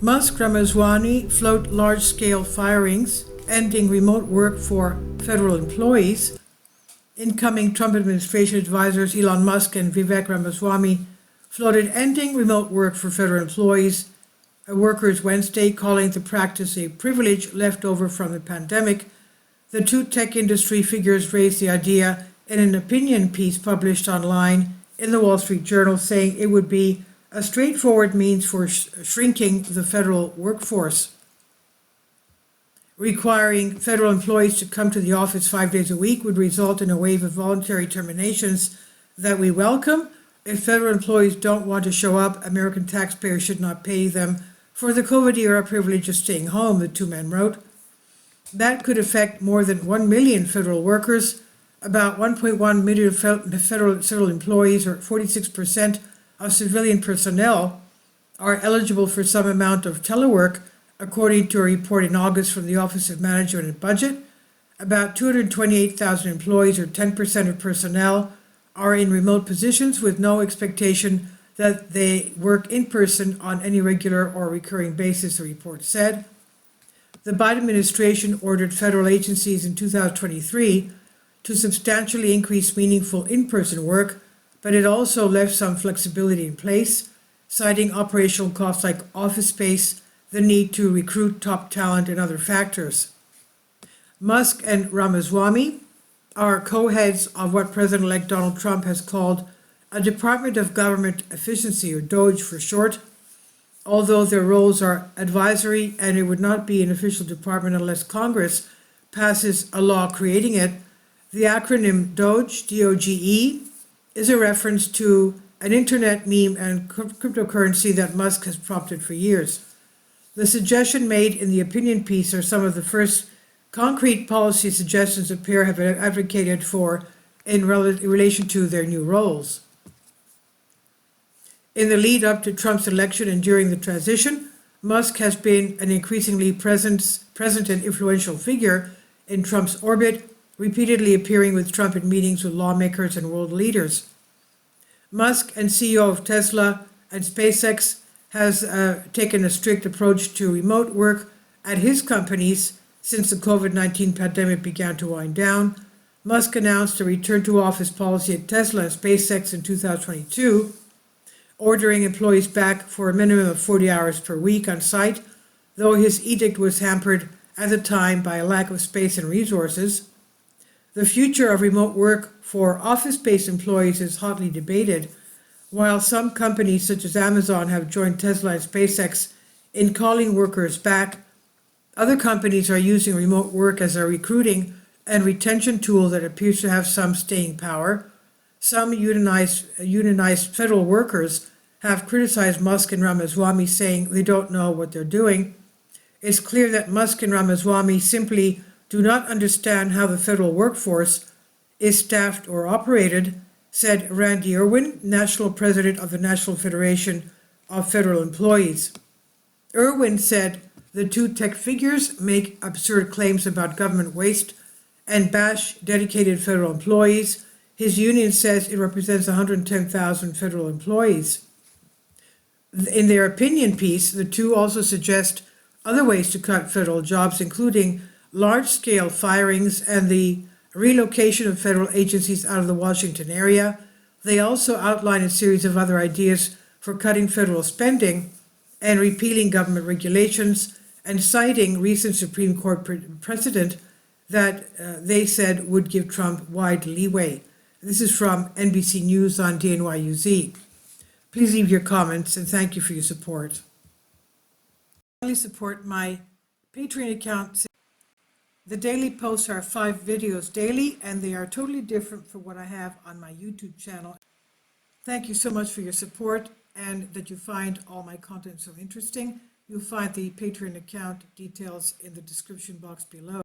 Musk Ramaswamy float large-scale firings, ending remote work for federal employees. Incoming Trump administration advisors Elon Musk and Vivek Ramaswamy floated ending remote work for federal employees, workers Wednesday, calling the practice a privilege left over from the pandemic. The two tech industry figures raised the idea in an opinion piece published online in the Wall Street Journal, saying it would be a straightforward means for shrinking the federal workforce. Requiring federal employees to come to the office 5 days a week would result in a wave of voluntary terminations that we welcome. If federal employees don't want to show up, American taxpayers should not pay them for the COVID-era privilege of staying home, the two men wrote. That could affect more than 1 million federal workers. About 1.1 million federal employees, or 46% of civilian personnel, are eligible for some amount of telework, according to a report in August from the Office of Management and Budget. About 228,000 employees, or 10% of personnel, are in remote positions with no expectation that they work in person on any regular or recurring basis, the report said. The Biden administration ordered federal agencies in 2023 to substantially increase meaningful in-person work, but it also left some flexibility in place, citing operational costs like office space, the need to recruit top talent, and other factors. Musk and Ramaswamy are co-heads of what President-elect Donald Trump has called a Department of Government Efficiency, or DOGE for short. Although their roles are advisory and it would not be an official department unless Congress passes a law creating it, the acronym DOGE, D-O-G-E, is a reference to an internet meme and cryptocurrency that Musk has prompted for years. The suggestion made in the opinion piece are some of the first concrete policy suggestions the pair have advocated for in relation to their new roles. In the lead up to Trump's election and during the transition, Musk has been an increasingly present and influential figure in Trump's orbit, repeatedly appearing with Trump in meetings with lawmakers and world leaders. Musk, and CEO of Tesla and SpaceX, has taken a strict approach to remote work at his companies since the COVID-19 pandemic began to wind down. Musk announced a return to office policy at Tesla and SpaceX in 2022, ordering employees back for a minimum of 40 hours per week on site, though his edict was hampered at the time by a lack of space and resources. The future of remote work for office-based employees is hotly debated. While some companies such as Amazon have joined Tesla and SpaceX in calling workers back, other companies are using remote work as a recruiting and retention tool that appears to have some staying power. Some unionized federal workers have criticized Musk and Ramaswamy, saying they don't know what they're doing. It's clear that Musk and Ramaswamy simply do not understand how the federal workforce is staffed or operated, said Randy Irwin, national president of the National Federation of Federal Employees. Irwin said the two tech figures make absurd claims about government waste and bash dedicated federal employees. His union says it represents 110,000 federal employees. In their opinion piece, the two also suggest other ways to cut federal jobs, including large-scale firings and the relocation of federal agencies out of the Washington area. They also outline a series of other ideas for cutting federal spending and repealing government regulations, and citing recent Supreme Court precedent that they said would give Trump wide leeway. This is from NBC News on DNYUZ. Please leave your comments, and thank you for your support. Finally, support my Patreon account. The daily posts are 5 videos daily, and they are totally different from what I have on my YouTube channel. Thank you so much for your support and that you find all my content so interesting. You'll find the Patreon account details in the description box below.